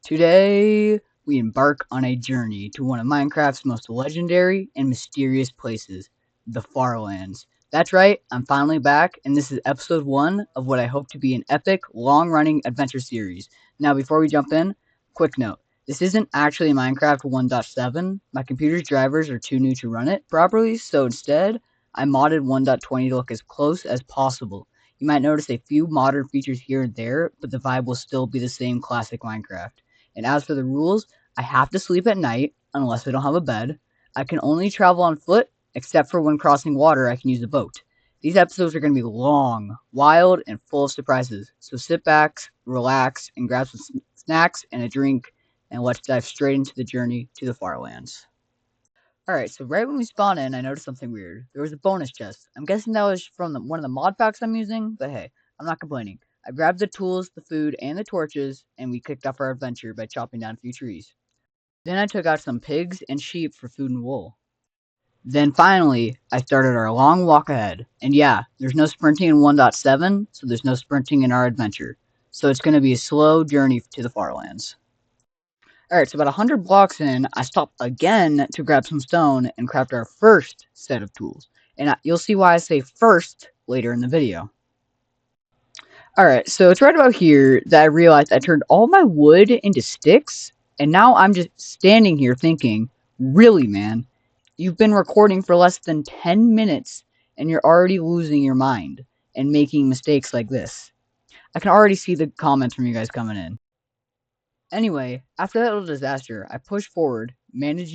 Today, we embark on a journey to one of Minecraft's most legendary and mysterious places, the Farlands. That's right, I'm finally back, and this is episode 1 of what I hope to be an epic, long-running adventure series. Now, before we jump in, quick note. This isn't actually Minecraft 1.7. My computer's drivers are too new to run it properly, so instead, I modded 1.20 to look as close as possible. You might notice a few modern features here and there, but the vibe will still be the same classic Minecraft. And as for the rules, I have to sleep at night unless I don't have a bed. I can only travel on foot, except for when crossing water, I can use a boat. These episodes are going to be long, wild, and full of surprises. So sit back, relax, and grab some snacks and a drink, and let's dive straight into the journey to the Farlands. Alright, so right when we spawn in, I noticed something weird. There was a bonus chest. I'm guessing that was from one of the mod packs I'm using, but hey, I'm not complaining. I grabbed the tools, the food, and the torches, and we kicked off our adventure by chopping down a few trees. Then I took out some pigs and sheep for food and wool. Then finally, I started our long walk ahead. And yeah, there's no sprinting in 1.7, so there's no sprinting in our adventure. So it's going to be a slow journey to the Farlands. Alright, so about 100 blocks in, I stopped again to grab some stone and craft our first set of tools. And you'll see why I say first later in the video. Alright, so it's right about here that I realized I turned all my wood into sticks, and now I'm just standing here thinking, really, man, you've been recording for less than 10 minutes, and you're already losing your mind and making mistakes like this. I can already see the comments from you guys coming in. Anyway, after that little disaster, I pushed forward, managed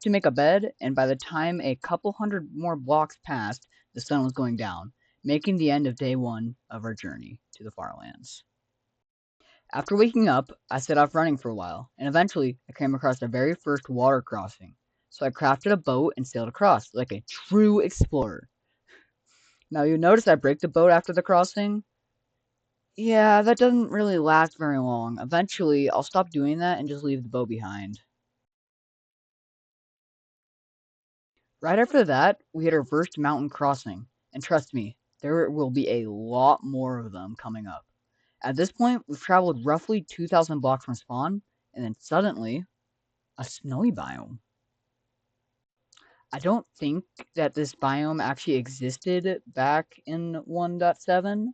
to make a bed, and by the time a couple hundred more blocks passed, the sun was going down, making the end of day 1 of our journey to the Farlands. After waking up, I set off running for a while, and eventually I came across our very first water crossing. So I crafted a boat and sailed across, like a true explorer. Now you'll notice I break the boat after the crossing. Yeah, that doesn't really last very long. Eventually, I'll stop doing that and just leave the boat behind. Right after that, we hit our first mountain crossing, and trust me, there will be a lot more of them coming up. At this point, we've traveled roughly 2,000 blocks from spawn, and then suddenly, a snowy biome. I don't think that this biome actually existed back in 1.7,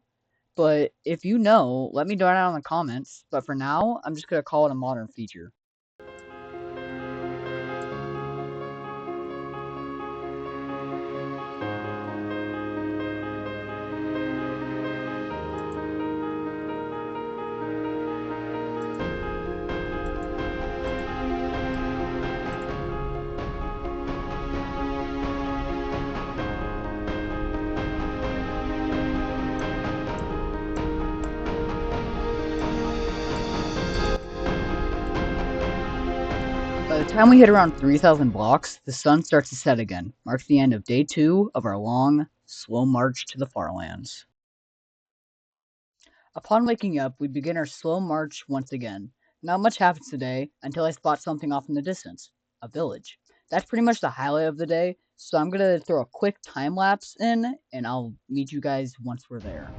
but if you know, let me know down in the comments. But for now, I'm just going to call it a modern feature. By the time we hit around 3,000 blocks, the sun starts to set again, marks the end of day 2 of our long, slow march to the Farlands. Upon waking up, we begin our slow march once again. Not much happens today until I spot something off in the distance, a village. That's pretty much the highlight of the day, so I'm gonna throw a quick time lapse in, and I'll meet you guys once we're there.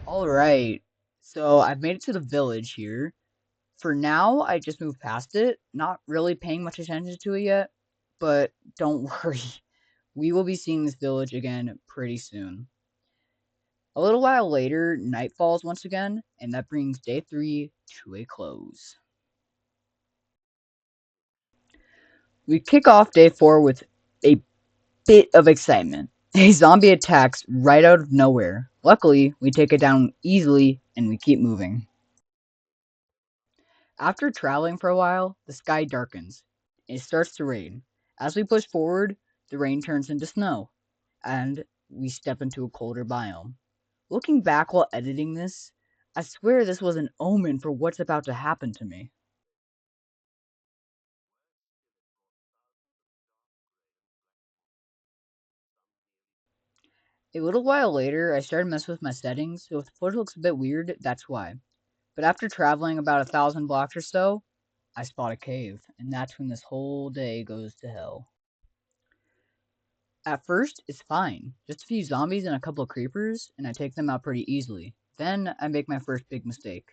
Alright, so I've made it to the village here. For now, I just moved past it, not really paying much attention to it yet, but don't worry, we will be seeing this village again pretty soon. A little while later, night falls once again, and that brings day 3 to a close. We kick off day 4 with a bit of excitement. A zombie attacks right out of nowhere. Luckily, we take it down easily and we keep moving. After traveling for a while, the sky darkens, It starts to rain. As we push forward, the rain turns into snow, and we step into a colder biome. Looking back while editing this, I swear this was an omen for what's about to happen to me. A little while later, I started messing with my settings, so if the footage looks a bit weird, that's why. But after traveling about 1,000 blocks or so, I spot a cave, and that's when this whole day goes to hell. At first, it's fine. Just a few zombies and a couple of creepers, and I take them out pretty easily. Then I make my first big mistake.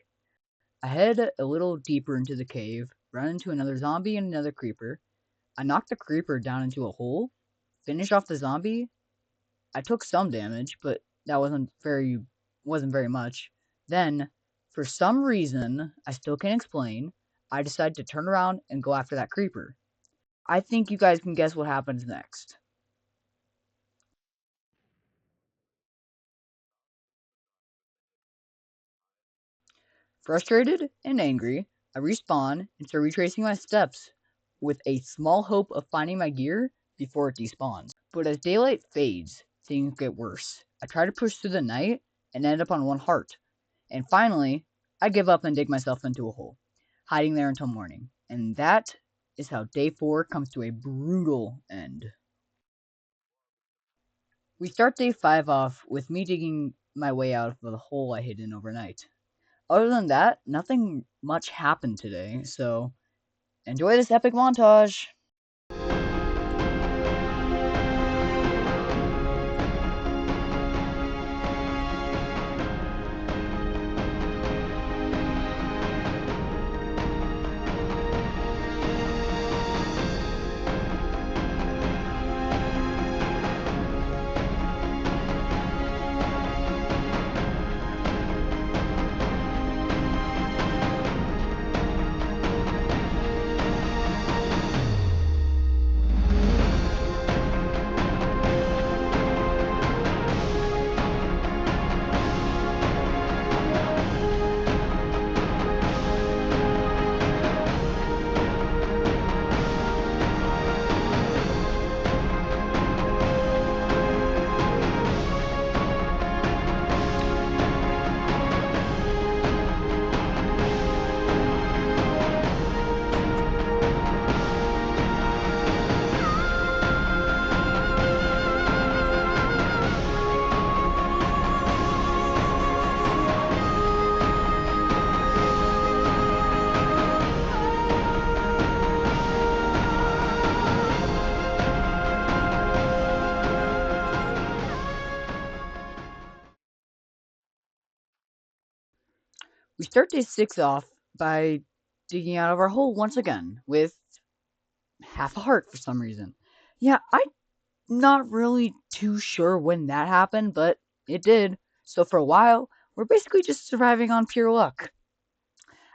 I head a little deeper into the cave, run into another zombie and another creeper. I knock the creeper down into a hole, finish off the zombie. I took some damage, but that wasn't very much. Then, for some reason I still can't explain, I decide to turn around and go after that creeper. I think you guys can guess what happens next. Frustrated and angry, I respawn and start retracing my steps with a small hope of finding my gear before it despawns. But as daylight fades, things get worse. I try to push through the night and end up on one heart. And finally, I give up and dig myself into a hole, hiding there until morning. And that is how day 4 comes to a brutal end. We start day 5 off with me digging my way out of the hole I hid in overnight. Other than that, nothing much happened today, so enjoy this epic montage! We start day 6 off by digging out of our hole once again with half a heart for some reason. Yeah, I'm not really too sure when that happened, but it did. So for a while, we're basically just surviving on pure luck.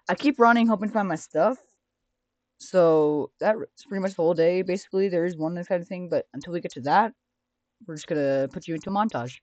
I keep running, hoping to find my stuff. So that's pretty much the whole day. Basically, there is one exciting thing, but until we get to that, we're just gonna put you into a montage.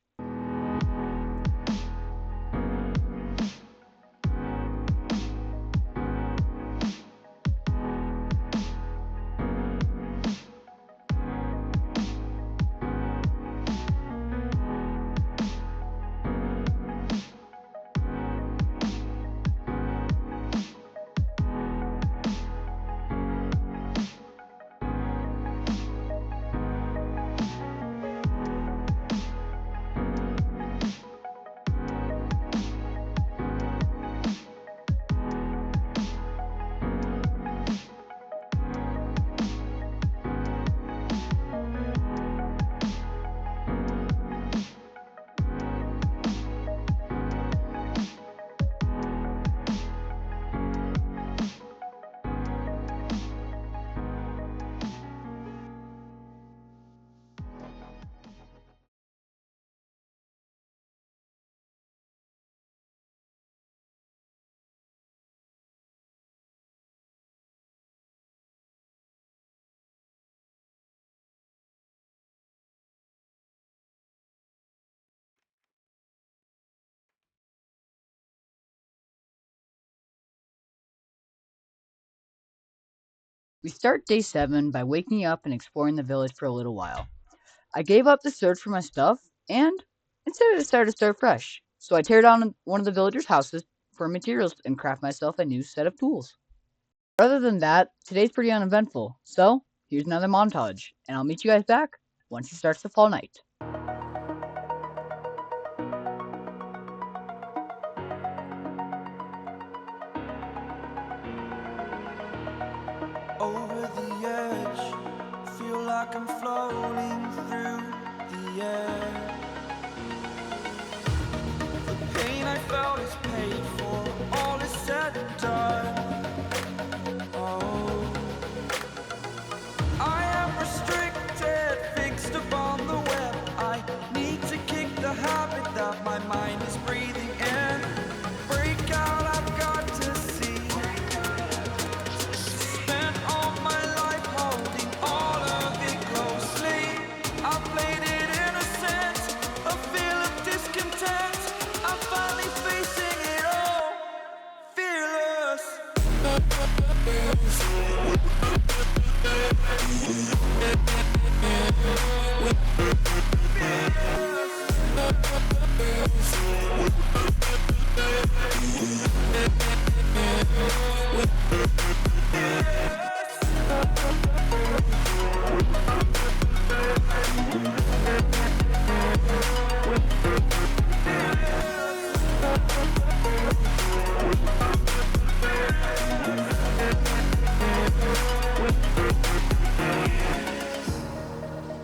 We start day 7 by waking up and exploring the village for a little while. I gave up the search for my stuff, and instead I decided to start fresh. So I tear down one of the villagers' houses for materials and craft myself a new set of tools. Other than that, today's pretty uneventful. So here's another montage, and I'll meet you guys back once it starts to fall night. Over the edge, feel like I'm floating through the air. The pain I felt is paid for, all is said and done. Oh, I am restricted, fixed upon the web. I need to kick the habit that my mind is breathing in. Break out, I've got to see. Spent all my life holding all of it closely. I played it innocent, a feel of discontent. I'm finally facing it all, fearless.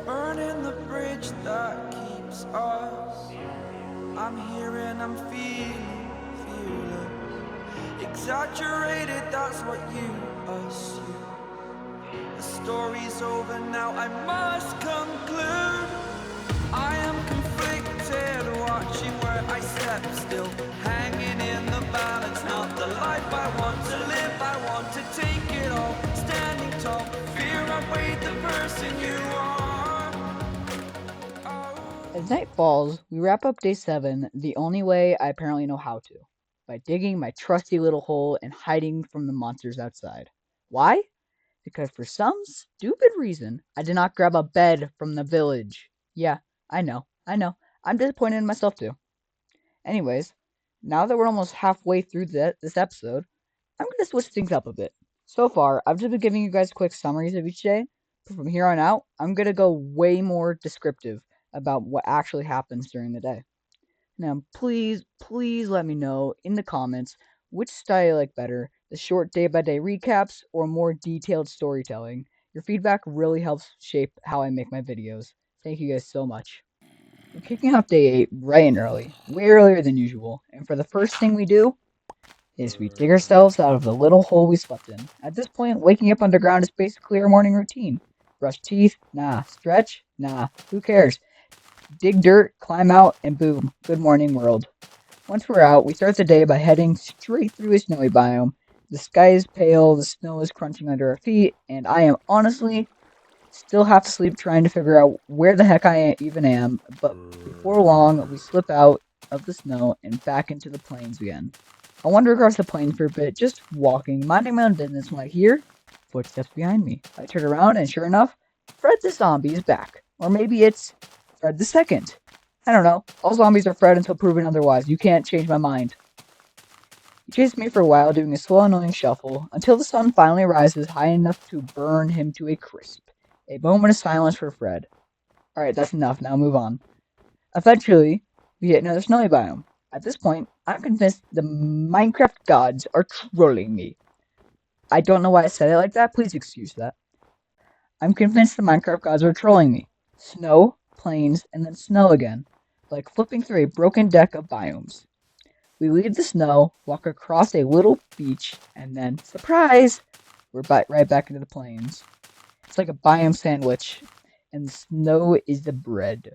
Burning the bridge that keeps us. I'm here and I'm feeling fearless. Exaggerated, that's what you assume. The story's over now, I must conclude. I am conflicted, watching where I step still, hanging in the balance. Not the life I want to live, I want to take it all. Standing tall, fear outweighed the person you are. As night falls, we wrap up day 7 the only way I apparently know how to, by digging my trusty little hole and hiding from the monsters outside. Why? Because for some stupid reason, I did not grab a bed from the village. Yeah, I know. I'm disappointed in myself too. Anyways, now that we're almost halfway through this episode, I'm going to switch things up a bit. So far, I've just been giving you guys quick summaries of each day, but from here on out, I'm going to go way more descriptive about what actually happens during the day. Now, please let me know in the comments which style you like better, the short day-by-day recaps or more detailed storytelling. Your feedback really helps shape how I make my videos. Thank you guys so much. We're kicking off day 8 bright and early, way earlier than usual, and for the first thing we do is we dig ourselves out of the little hole we slept in. At this point, waking up underground is basically our morning routine. Brush teeth? Nah. Stretch? Nah. Who cares? Dig dirt, climb out, and boom, good morning world. Once we're out, we start the day by heading straight through a snowy biome. The sky is pale, the snow is crunching under our feet, and I am honestly still half asleep trying to figure out where the heck I even am, but before long, we slip out of the snow and back into the plains again. I wander across the plains for a bit, just walking, minding my own business when I hear footsteps behind me. I turn around, and sure enough, Fred the zombie is back. Or maybe it's Fred the second. I don't know. All zombies are Fred until proven otherwise. You can't change my mind. He chased me for a while, doing a slow, annoying shuffle, until the sun finally rises high enough to burn him to a crisp. A moment of silence for Fred. Alright, that's enough. Now move on. Eventually, we hit another snowy biome. At this point, I'm convinced the Minecraft gods are trolling me. I don't know why I said it like that. Please excuse that. I'm convinced the Minecraft gods are trolling me. Snow, plains, and then snow again, like flipping through a broken deck of biomes. We leave the snow, walk across a little beach, and then, surprise, we're right back into the plains. It's like a biome sandwich, and the snow is the bread.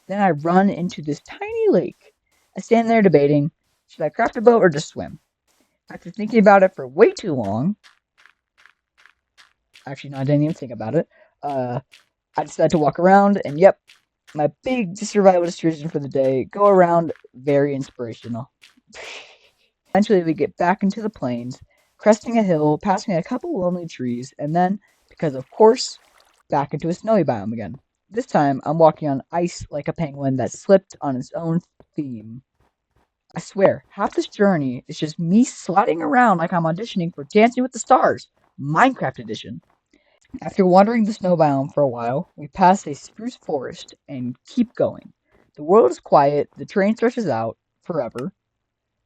Then I run into this tiny lake. I stand there debating, should I craft a boat or just swim? After thinking about it for way too long, actually no, I didn't even think about it, I decided to walk around, and yep, my big survival decision for the day, go around, very inspirational. Eventually we get back into the plains, cresting a hill, passing a couple lonely trees, and then, because of course, back into a snowy biome again. This time, I'm walking on ice like a penguin that slipped on its own theme. I swear, half this journey is just me sliding around like I'm auditioning for Dancing with the Stars, Minecraft edition. After wandering the snow biome for a while, we pass a spruce forest and keep going. The world is quiet, the terrain stretches out forever,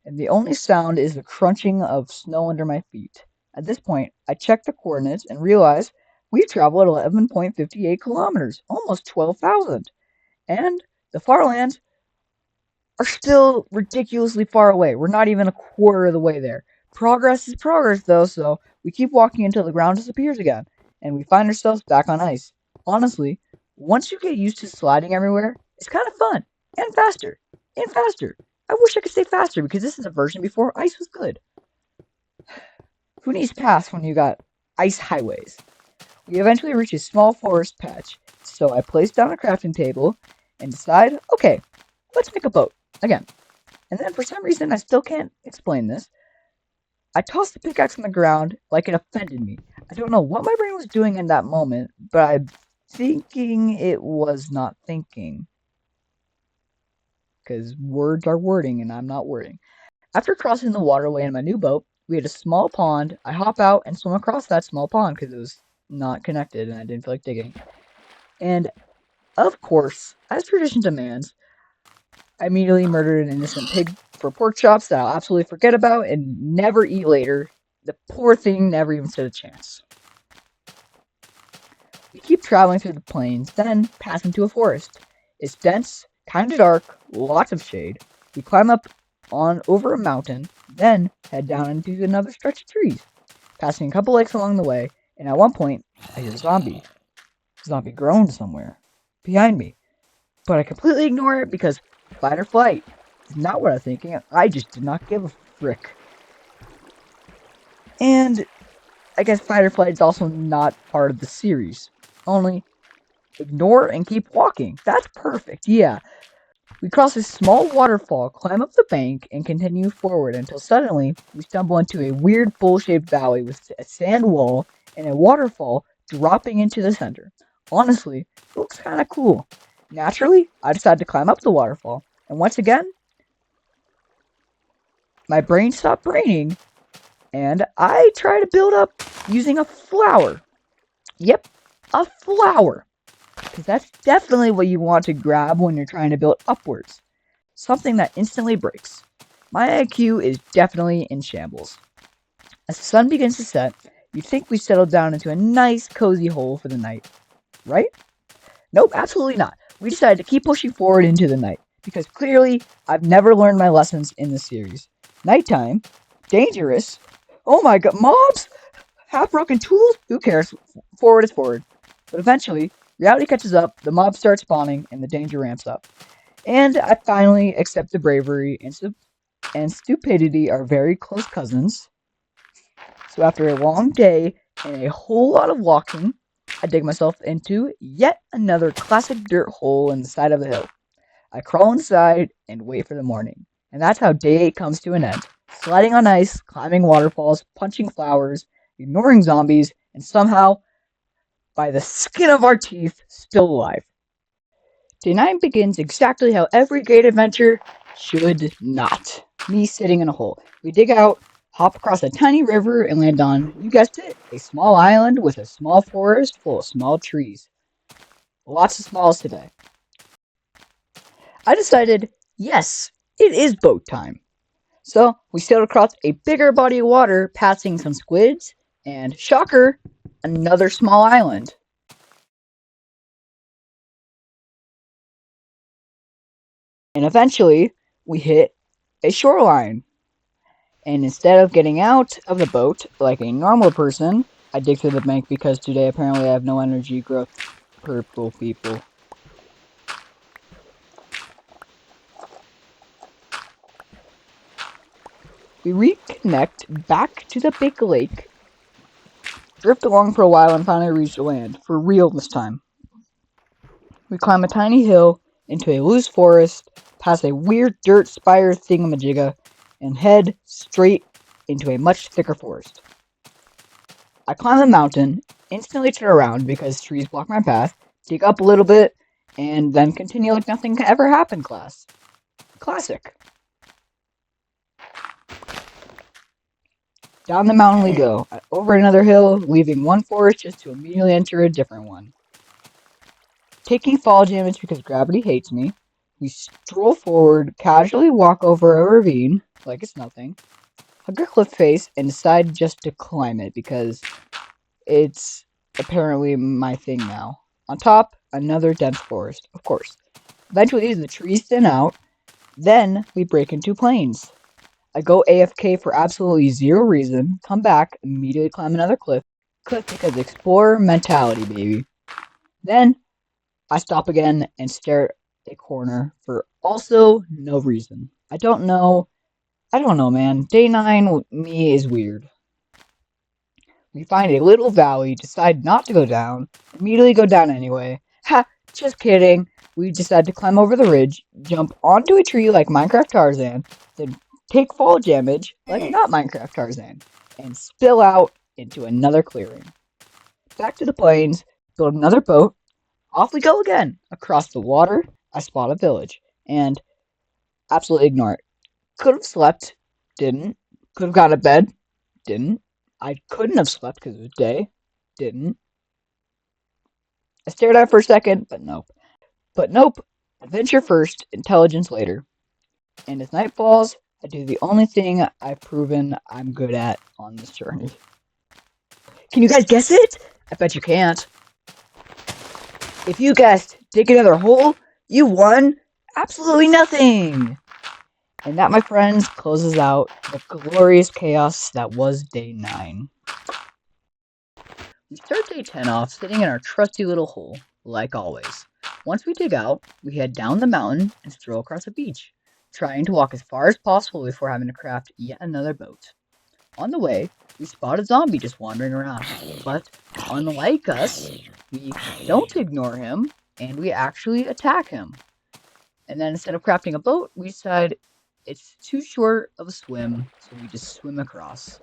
and the only sound is the crunching of snow under my feet. At this point, I check the coordinates and realize we've traveled 11.58 kilometers, almost 12,000, and the far lands are still ridiculously far away. We're not even a quarter of the way there. Progress is progress, though, so we keep walking until the ground disappears again, and we find ourselves back on ice. Honestly, once you get used to sliding everywhere, it's kind of fun, and faster, and faster. I wish I could say faster, because this is a version before ice was good. Who needs paths when you got ice highways? We eventually reach a small forest patch, so I place down a crafting table and decide, okay, let's make a boat again. And then for some reason, I still can't explain this, I tossed the pickaxe on the ground like it offended me. I don't know what my brain was doing in that moment, but I'm thinking it was not thinking. Because words are wording and I'm not wording. After crossing the waterway in my new boat, we had a small pond. I hop out and swim across that small pond because it was not connected and I didn't feel like digging. And of course, as tradition demands, I immediately murdered an innocent pig for pork chops that I'll absolutely forget about and never eat later. The poor thing never even stood a chance. We keep traveling through the plains, then pass into a forest. It's dense, kind of dark, lots of shade. We climb up on over a mountain, then head down into another stretch of trees, passing a couple lakes along the way, and at one point, I hear a zombie. Zombie groaned somewhere behind me, but I completely ignore it because fight or flight is not what I'm thinking. I just did not give a frick. And I guess fight or flight is also not part of the series. Only ignore and keep walking. That's perfect, yeah. We cross a small waterfall, climb up the bank, and continue forward until suddenly we stumble into a weird bowl-shaped valley with a sand wall and a waterfall dropping into the center. Honestly, it looks kind of cool. Naturally, I decide to climb up the waterfall, and once again, my brain stopped braining, and I try to build up using a flower. Yep, a flower. Because that's definitely what you want to grab when you're trying to build upwards. Something that instantly breaks. My IQ is definitely in shambles. As the sun begins to set, you'd think we settled down into a nice, cozy hole for the night. Right? Nope, absolutely not. We decided to keep pushing forward into the night. Because clearly, I've never learned my lessons in the series. Nighttime? Dangerous? Oh my god, mobs? Half-broken tools? Who cares? Forward is forward. But eventually, reality catches up, the mobs start spawning, and the danger ramps up. And I finally accept the bravery and stupidity are very close cousins. So after a long day and a whole lot of walking, I dig myself into yet another classic dirt hole in the side of the hill. I crawl inside and wait for the morning. And that's how day 8 comes to an end. Sliding on ice, climbing waterfalls, punching flowers, ignoring zombies, and somehow, by the skin of our teeth, still alive. Day 9 begins exactly how every great adventure should not. Me sitting in a hole. We dig out, hop across a tiny river, and land on, you guessed it, a small island with a small forest full of small trees. Lots of smalls today. I decided, yes, it is boat time. So we sailed across a bigger body of water, passing some squids, and shocker, another small island. And eventually, we hit a shoreline. And instead of getting out of the boat like a normal person, I dig through the bank because today apparently I have no energy growth. Purple people. We reconnect back to the big lake, drift along for a while, and finally reach the land. For real this time. We climb a tiny hill into a loose forest, pass a weird dirt spire thingamajigga, and head straight into a much thicker forest. I climb the mountain, instantly turn around because trees block my path, dig up a little bit, and then continue like nothing ever happened, class. Classic. Down the mountain we go, over another hill, leaving one forest just to immediately enter a different one. Taking fall damage because gravity hates me, we stroll forward, casually walk over a ravine, like it's nothing, hug a cliff face, and decide just to climb it because it's apparently my thing now. On top, another dense forest, of course. Eventually, the trees thin out, then we break into plains. I go AFK for absolutely zero reason, come back, immediately climb another cliff because explorer mentality, baby. Then, I stop again and stare at a corner for also no reason. I don't know, man. Day 9 with me is weird. We find a little valley, decide not to go down, immediately go down anyway. Ha, just kidding. We decide to climb over the ridge, jump onto a tree like Minecraft Tarzan, then take fall damage like not Minecraft Tarzan, and spill out into another clearing. Back to the plains, build another boat, off we go again. Across the water, I spot a village, and absolutely ignore it. Could have slept, didn't. Could have gone to bed, didn't. I couldn't have slept because it was day, didn't. I stared at it for a second, but nope. But nope. Adventure first, intelligence later. And as night falls, I do the only thing I've proven I'm good at on this journey. Can you guys guess it? I bet you can't. If you guessed dig another hole, you won absolutely nothing. And that, my friends, closes out the glorious chaos that was day 9. We start day 10 off sitting in our trusty little hole, like always. Once we dig out, we head down the mountain and stroll across the beach, trying to walk as far as possible before having to craft yet another boat. On the way, we spot a zombie just wandering around, but unlike us, we don't ignore him, and we actually attack him. And then instead of crafting a boat, we decide it's too short of a swim, so we just swim across,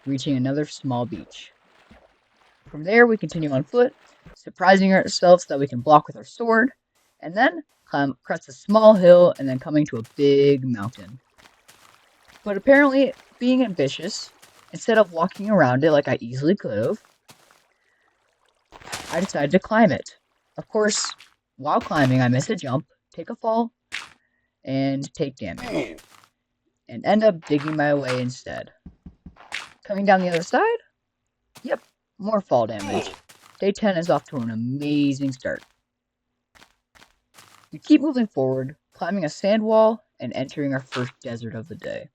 reaching another small beach. From there, we continue on foot, surprising ourselves that we can block with our sword, and then climb across a small hill and then coming to a big mountain. But apparently, being ambitious, instead of walking around it like I easily could have, I decided to climb it. Of course, while climbing, I miss a jump, take a fall, and take damage, and end up digging my way instead. Coming down the other side? Yep, more fall damage. Day 10 is off to an amazing start. We keep moving forward, climbing a sand wall and entering our first desert of the day.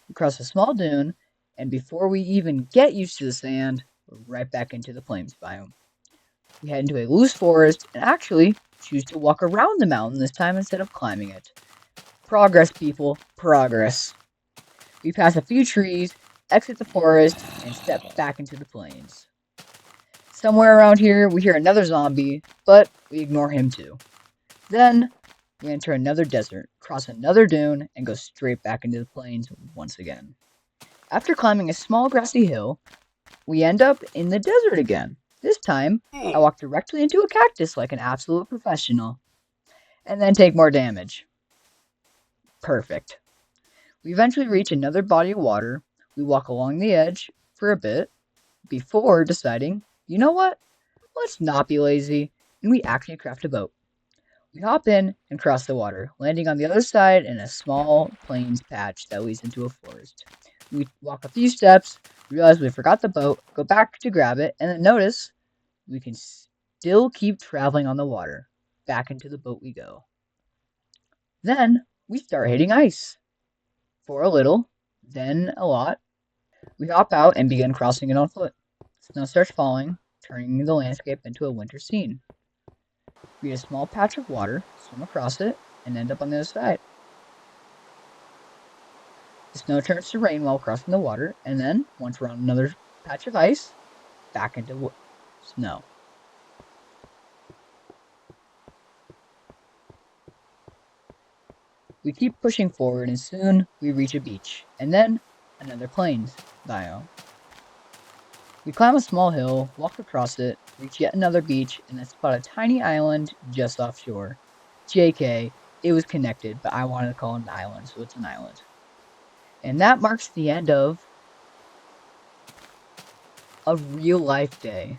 We cross a small dune, and before we even get used to the sand, we're right back into the plains biome. We head into a loose forest and actually choose to walk around the mountain this time instead of climbing it. Progress, people, progress. We pass a few trees, exit the forest, and step back into the plains. Somewhere around here, we hear another zombie, but we ignore him too. Then, we enter another desert, cross another dune, and go straight back into the plains once again. After climbing a small grassy hill, we end up in the desert again. This time, I walk directly into a cactus like an absolute professional, and then take more damage. Perfect. We eventually reach another body of water. We walk along the edge for a bit before deciding, you know what? Let's not be lazy, and we actually craft a boat. We hop in and cross the water, landing on the other side in a small plains patch that leads into a forest. We walk a few steps, realize we forgot the boat, go back to grab it, and then notice we can still keep traveling on the water. Back into the boat we go. Then we start hitting ice. For a little, then a lot. We hop out and begin crossing it on foot. Snow starts falling, turning the landscape into a winter scene. We hit a small patch of water, swim across it, and end up on the other side. The snow turns to rain while crossing the water, and then, once we're on another patch of ice, back into snow. We keep pushing forward, and soon we reach a beach, and then another plains biome. We climb a small hill, walk across it, reach yet another beach, and then spot a tiny island just offshore. JK, it was connected, but I wanted to call it an island, so it's an island. And that marks the end of a real life day.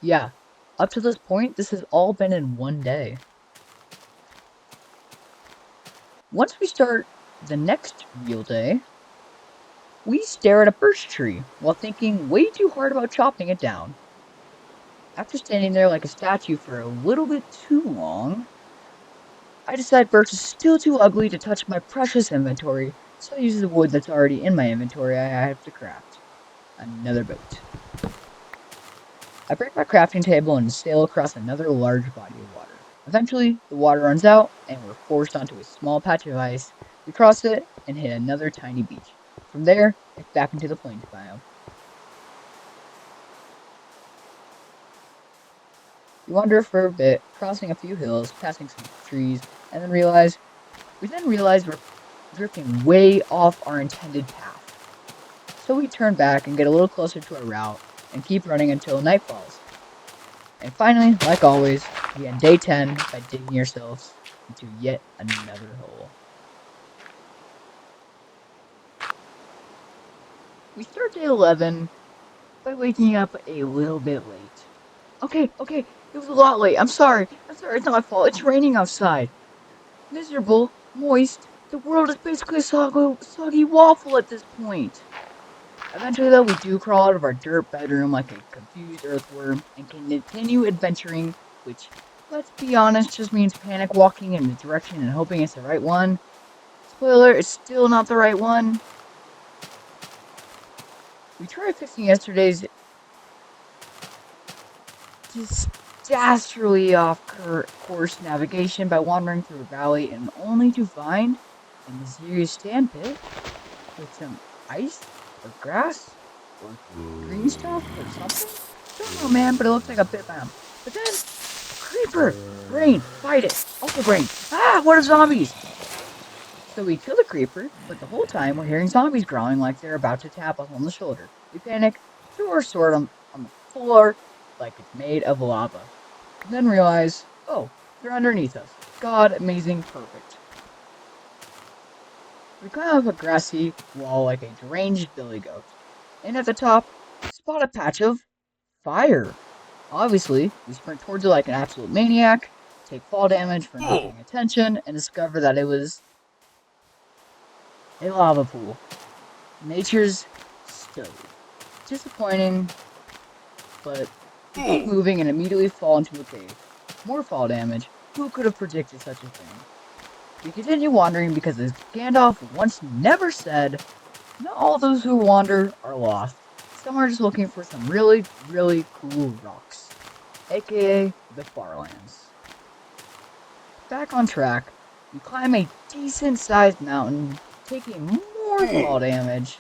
Yeah, up to this point, this has all been in one day. Once we start the next real day, we stare at a birch tree while thinking way too hard about chopping it down. After standing there like a statue for a little bit too long, I decide birch is still too ugly to touch my precious inventory, so I use the wood that's already in my inventory I have to craft. Another boat. I break my crafting table and sail across another large body of water. Eventually, the water runs out, and we're forced onto a small patch of ice. We cross it and hit another tiny beach. From there, it's back into the plains biome. We wander for a bit, crossing a few hills, passing some trees, and then realize we're drifting way off our intended path. So we turn back and get a little closer to our route and keep running until night falls. And finally, like always, we end day 10 by digging ourselves into yet another hole. We start day 11 by waking up a little bit late. Okay, it was a lot late. I'm sorry, it's not my fault. It's raining outside. Miserable, moist, the world is basically a soggy waffle at this point. Eventually, though, we do crawl out of our dirt bedroom like a confused earthworm and can continue adventuring, which, let's be honest, just means panic walking in the direction and hoping it's the right one. Spoiler, it's still not the right one. We tried fixing yesterday's disastrously off-course navigation by wandering through a valley and only to find a mysterious sandpit with some ice or grass or green stuff or something. Don't know, man, but it looks like a bit bomb. But then, creeper! Brain, fight it! Also brain. Ah, what are zombies? So we kill the creeper, but the whole time we're hearing zombies growling like they're about to tap us on the shoulder. We panic, throw our sword on the floor like it's made of lava. And then realize, oh, they're underneath us. God, amazing, perfect. We climb up a grassy wall like a deranged billy goat. And at the top, spot a patch of fire. Obviously, we sprint towards it like an absolute maniac, take fall damage for not paying attention, and discover that it was a lava pool. Nature's stove. Disappointing, but we keep moving and immediately fall into a cave. More fall damage. Who could have predicted such a thing? We continue wandering because as Gandalf once never said, not all those who wander are lost. Some are just looking for some really, really cool rocks, aka the Farlands. Back on track, we climb a decent-sized mountain, taking more fall damage,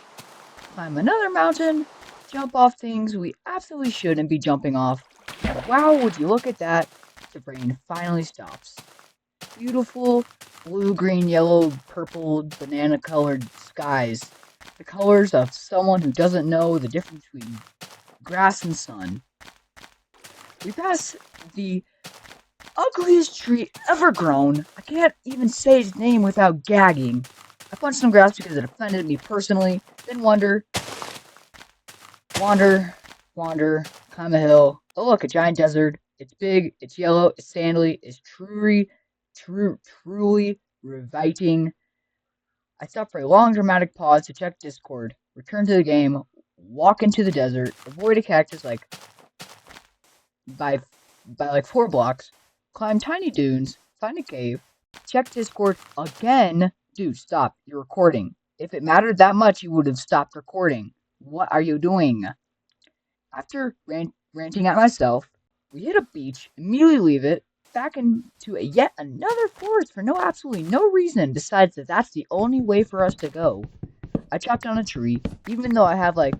climb another mountain, jump off things we absolutely shouldn't be jumping off, and wow, would you look at that, the rain finally stops. Beautiful blue, green, yellow, purple, banana-colored skies. The colors of someone who doesn't know the difference between grass and sun. We pass the ugliest tree ever grown. I can't even say its name without gagging. I punch some grass because it offended me personally, then wander, climb a hill. Oh look, a giant desert. It's big, it's yellow, it's sandy, it's truly reviting. I stop for a long dramatic pause to check Discord, return to the game, walk into the desert, avoid a cactus like by like 4 blocks, climb tiny dunes, find a cave, check Discord again. Dude, stop, you're recording. If it mattered that much, you would have stopped recording. What are you doing? After ranting at myself, we hit a beach, immediately leave it, back into yet another forest for absolutely no reason besides that that's the only way for us to go. I chopped down a tree, even though I have like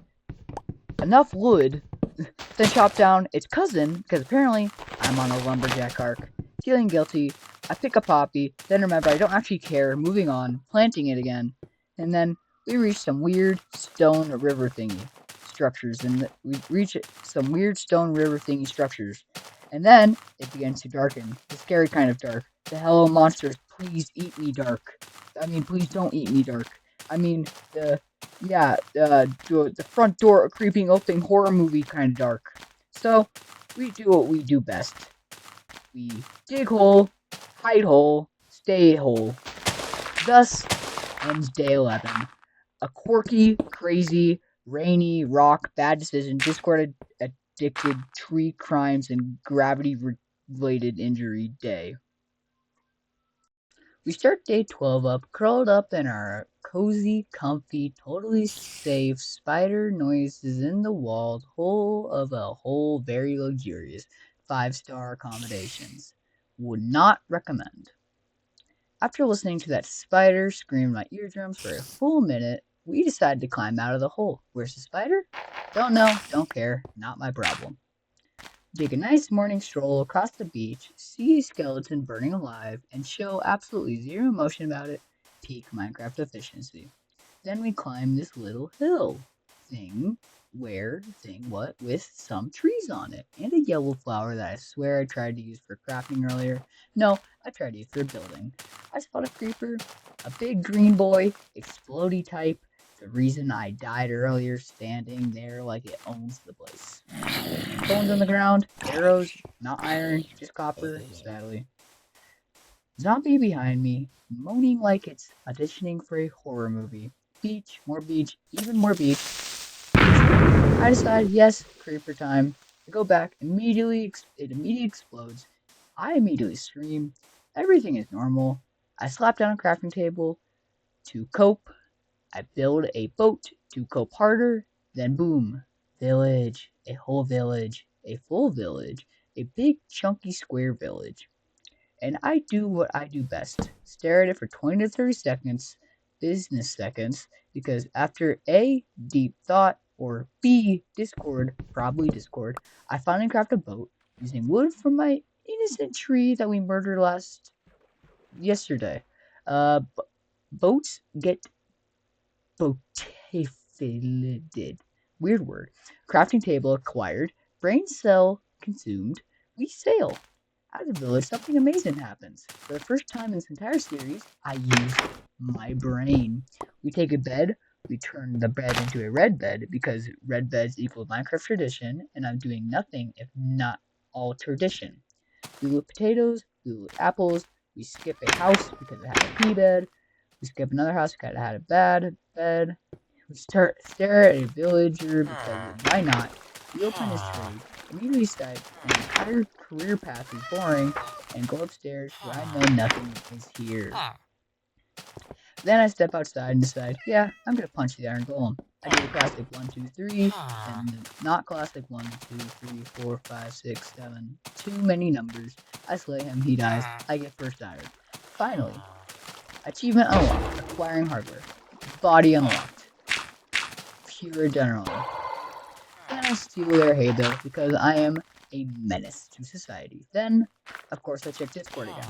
enough wood, then chop down its cousin, because apparently I'm on a lumberjack arc. Feeling guilty, I pick a poppy, then remember I don't actually care, moving on, planting it again, and then we reach some weird stone river thingy. structures, and we reach some weird stone river thingy structures. And then it begins to darken, the scary kind of dark. The hello monsters, please eat me dark. I mean, please don't eat me dark. I mean, the front door creeping open horror movie kind of dark. So, we do what we do best. We dig hole, hide hole, stay hole. Thus ends day 11. A quirky, crazy, rainy, rock, bad decision, Discord addicted, tree crimes, and gravity related injury day. We start day 12 up, curled up in our cozy, comfy, totally safe spider noises in the walls, whole very luxurious 5-star accommodations. Would not recommend. After listening to that spider scream in my eardrums for a full minute, we decided to climb out of the hole. Where's the spider? Don't know, don't care, not my problem. Take a nice morning stroll across the beach, see a skeleton burning alive, and show absolutely zero emotion about it. Peak Minecraft efficiency. Then we climb this little hill with some trees on it, and a yellow flower that I swear I tried to use for crafting earlier. No, I tried to use for building. I spot a creeper, a big green boy, explodey type, the reason I died earlier, standing there like it owns the place. Bones on the ground, arrows, not iron, just copper, sadly. Zombie behind me, moaning like it's auditioning for a horror movie. Beach, more beach, even more beach. I decide, yes, creeper time. I go back, it immediately explodes. I immediately scream. Everything is normal. I slap down a crafting table to cope. I build a boat to cope harder. Then boom, village, a whole village, a full village, a big chunky square village. And I do what I do best, stare at it for 20 to 30 seconds, business seconds, because after A, deep thought, or B, Discord, probably Discord, I finally craft a boat using wood from my innocent tree that we murdered yesterday. Boats get botafilated. Weird word. Crafting table acquired. Brain cell consumed. We sail. Out of the village, something amazing happens. For the first time in this entire series, I use my brain. We take a bed. We turn the bed into a red bed because red beds equal Minecraft tradition, and I'm doing nothing if not all tradition. We loot potatoes. We loot apples. We skip a house because it had a pea bed. We skip another house because it had a bad bed. We stare at a villager because why not? We open his trade, immediately decide my entire career path is boring, and go upstairs where I know nothing is here. Then I step outside and decide, yeah, I'm gonna punch the iron golem. I do the classic 1, 2, 3, and the not classic 1, 2, 3, 4, 5, 6, 7. Too many numbers. I slay him, he dies. I get first iron. Finally, achievement unlocked. Acquiring hardware. Body unlocked. Pure adrenaline. Then I steal their hay though, because I am a menace to society. Then, of course, I check Discord again.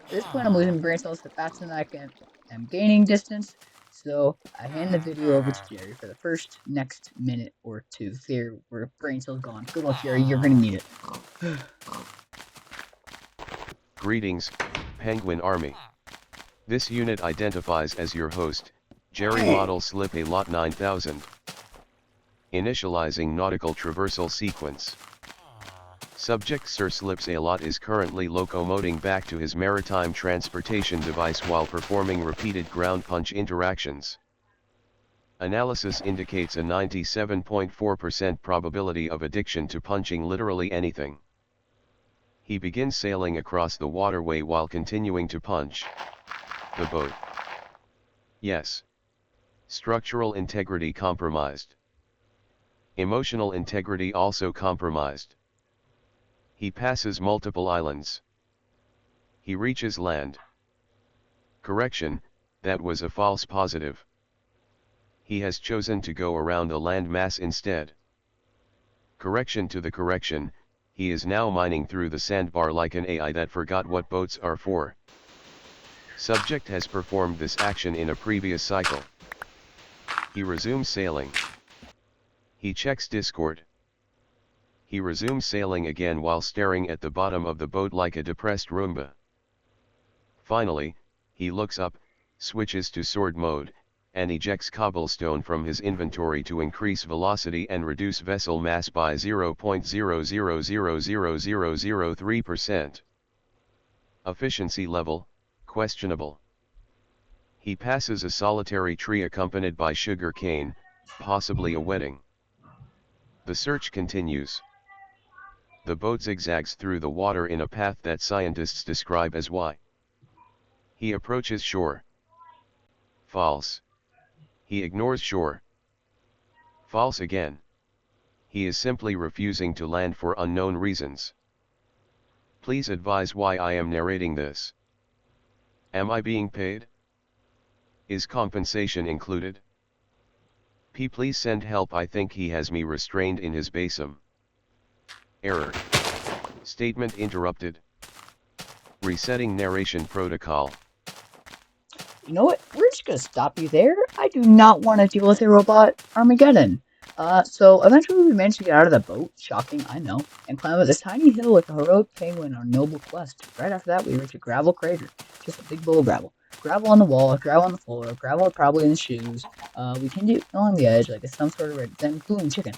At this point, I'm losing brain cells faster than I am gaining distance, so I hand the video over to Jerry for the next minute or two. There, where brain cells gone. Good luck, Jerry. You're gonna need it. Greetings, Penguin Army. This unit identifies as your host, Jerry Model Slip A Lot 9000. Initializing nautical traversal sequence. Subject Sir Slips A Lot is currently locomoting back to his maritime transportation device while performing repeated ground punch interactions. Analysis indicates a 97.4% probability of addiction to punching literally anything. He begins sailing across the waterway while continuing to punch the boat. Yes. Structural integrity compromised. Emotional integrity also compromised. He passes multiple islands. He reaches land. Correction, that was a false positive. He has chosen to go around a landmass instead. Correction to the correction, he is now mining through the sandbar like an AI that forgot what boats are for. Subject has performed this action in a previous cycle. He resumes sailing. He checks Discord. He resumes sailing again while staring at the bottom of the boat like a depressed Roomba. Finally, he looks up, switches to sword mode, and ejects cobblestone from his inventory to increase velocity and reduce vessel mass by 0.0000003%. Efficiency level, questionable. He passes a solitary tree accompanied by sugar cane, possibly a wedding. The search continues. The boat zigzags through the water in a path that scientists describe as Y. He approaches shore. False. He ignores shore. False again. He is simply refusing to land for unknown reasons. Please advise why I am narrating this. Am I being paid? Is compensation included? Please send help. I think he has me restrained in his basin. Error. Statement interrupted. Resetting narration protocol. You know what? We're just gonna stop you there. I do not want to deal with a robot Armageddon. So eventually we managed to get out of the boat, shocking, I know, and climb up this tiny hill with a heroic penguin on our noble quest. Right after that, we reach a gravel crater, just a big bowl of gravel. Gravel on the wall, gravel on the floor, gravel probably in the shoes. We continue along the edge like it's some sort of red, then boom, chicken.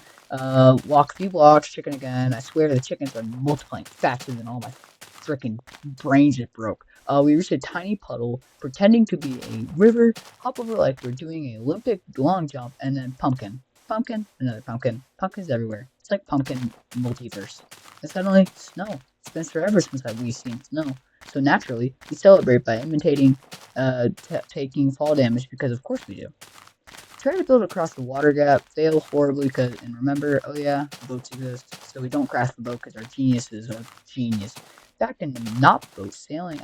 Walk a few blocks, chicken again. I swear the chickens are multiplying faster than all my freaking brains just broke. We reached a tiny puddle, pretending to be a river, hop over like we're doing an Olympic long jump, and then pumpkin. Pumpkin, another pumpkin. Pumpkins everywhere. It's like pumpkin multiverse. And suddenly, snow. It's been forever since we've seen snow. So naturally, we celebrate by imitating, taking fall damage, because of course we do. Try to build across the water gap, fail horribly, and remember, oh yeah, boats exist, so we don't crash the boat because our geniuses are genius. Back in the not boat sailing,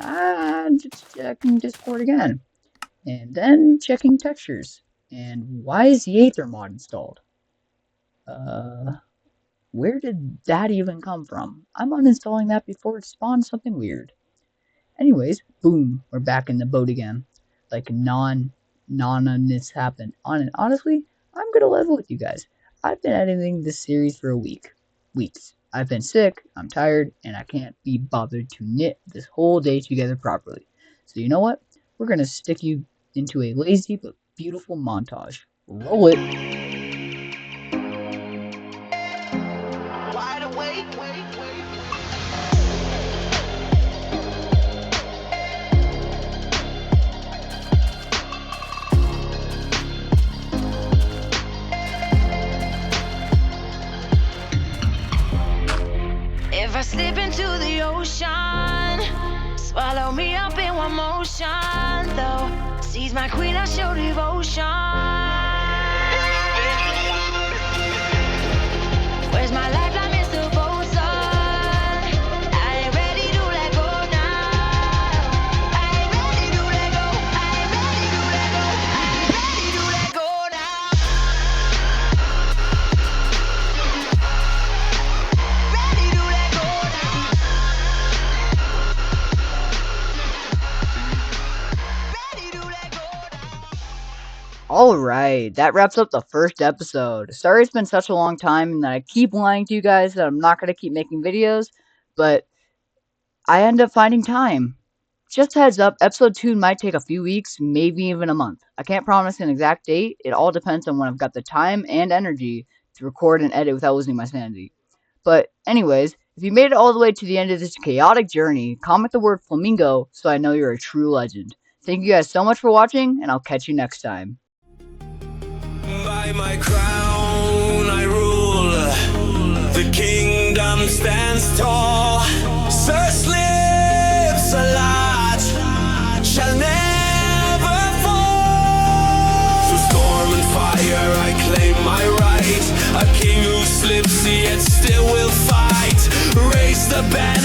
just checking Discord again. And then checking textures. And why is the Aether mod installed? Where did that even come from? I'm uninstalling that before it spawned something weird. Anyways, boom, we're back in the boat again. Like none-ness happened. Honestly, I'm gonna level with you guys. I've been editing this series for weeks. I've been sick, I'm tired, and I can't be bothered to knit this whole day together properly. So you know what? We're gonna stick you into a lazy but beautiful montage. Roll it. Wide awake, If I slip into the ocean, swallow me up in one motion, though. Seize my queen, I show devotion. Where's my lifeline, Mr. Bosun? I ain't ready to let go now. I ain't ready to let go. I ain't ready to let go. I ain't ready to let go now. Ready to let go now. Ready to let go now. Alright, that wraps up the first episode. Sorry it's been such a long time and that I keep lying to you guys that I'm not going to keep making videos, but I end up finding time. Just a heads up, episode 2 might take a few weeks, maybe even a month. I can't promise an exact date. It all depends on when I've got the time and energy to record and edit without losing my sanity. But anyways, if you made it all the way to the end of this chaotic journey, comment the word flamingo so I know you're a true legend. Thank you guys so much for watching, and I'll catch you next time. By my crown I rule, the kingdom stands tall. Sir Slips a lot shall never fall. Through storm and fire I claim my right, a king who slips yet still will fight. Raise the banner.